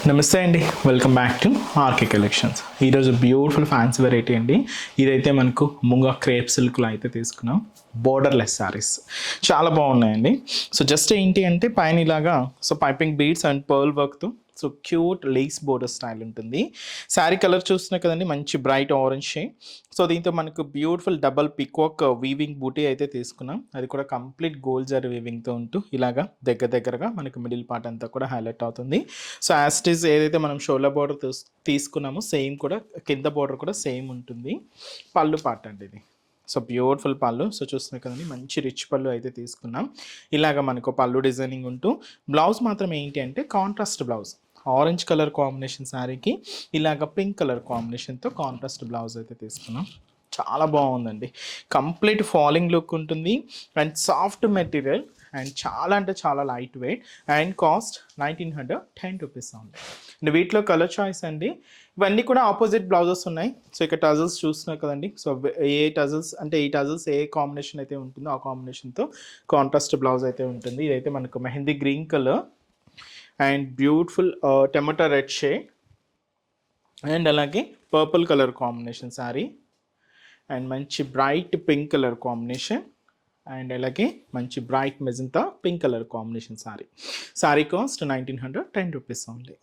నమస్తే అండి, welcome back to RK Collections. ఈరోజు బ్యూటిఫుల్ ఫ్యాన్సీ వెరైటీ అండి. ఇదైతే మనకు ముంగా క్రేప్ సిల్క్లో అయితే తీసుకున్నాం. బోర్డర్లెస్ శారీస్ చాలా బాగున్నాయండి. సో జస్ట్ ఏంటి అంటే పైన ఇలాగా పైపింగ్ బీడ్స్ అండ్ పర్ల్ వర్క్తో క్యూట్ లేస్ బోర్డర్ స్టైల్ ఉంటుంది. శారీ కలర్ చూస్తున్నా కదండి, మంచి బ్రైట్ ఆరెంజ్ షేడ్. దీంతో మనకు బ్యూటిఫుల్ డబల్ పికాక్ వీవింగ్ బూటీ అయితే తీసుకున్నాం. అది కూడా కంప్లీట్ గోల్డ్ జరీ వీవింగ్తో ఉంటూ ఇలాగా దగ్గరగా మనకు మిడిల్ పార్ట్ అంతా కూడా హైలైట్ అవుతుంది. యాజ్ ఇట్ ఈస్ ఏదైతే మనం షోల్డర్ బోర్డర్ తీసుకున్నామో సేమ్ కూడా కింద బోర్డర్ కూడా సేమ్ ఉంటుంది. పళ్ళు పార్ట్ అండి ఇది. బ్యూటిఫుల్ పళ్ళు. చూస్తున్నా కదండి, మంచి రిచ్ పళ్ళు అయితే తీసుకున్నాం. ఇలాగ మనకు పళ్ళు డిజైనింగ్ ఉంటూ బ్లౌజ్ మాత్రం ఏంటి అంటే contrast blouse. Orange colour combination శారీకి ఇలాగ పింక్ కలర్ కాంబినేషన్తో కాంట్రాస్ట్ బ్లౌజ్ అయితే తీసుకున్నాం. చాలా బాగుందండి. కంప్లీట్ ఫాలింగ్ లుక్ ఉంటుంది అండ్ సాఫ్ట్ మెటీరియల్ అండ్ చాలా అంటే చాలా light weight and cost 1910 rupees ఉంది. అండ్ వీటిలో కలర్ చాయిస్ అండి, ఇవన్నీ కూడా ఆపోజిట్ బ్లౌజెస్ ఉన్నాయి. ఇక్కడ టజల్స్ చూస్తున్నారు కదండి. ఏ టజల్స్ అంటే ఈ టజల్స్ ఏ కాంబినేషన్ అయితే ఉంటుందో ఆ కాంబినేషన్తో కాంట్రాస్ట్ బ్లౌజ్ అయితే ఉంటుంది. ఇదైతే మనకు mehndi green colour and beautiful tomato red shade and అలాగే purple colour combination sari and మంచి bright pink colour combination and అలాగే మంచి bright magenta pink colour combination sari cost 1910 rupees only.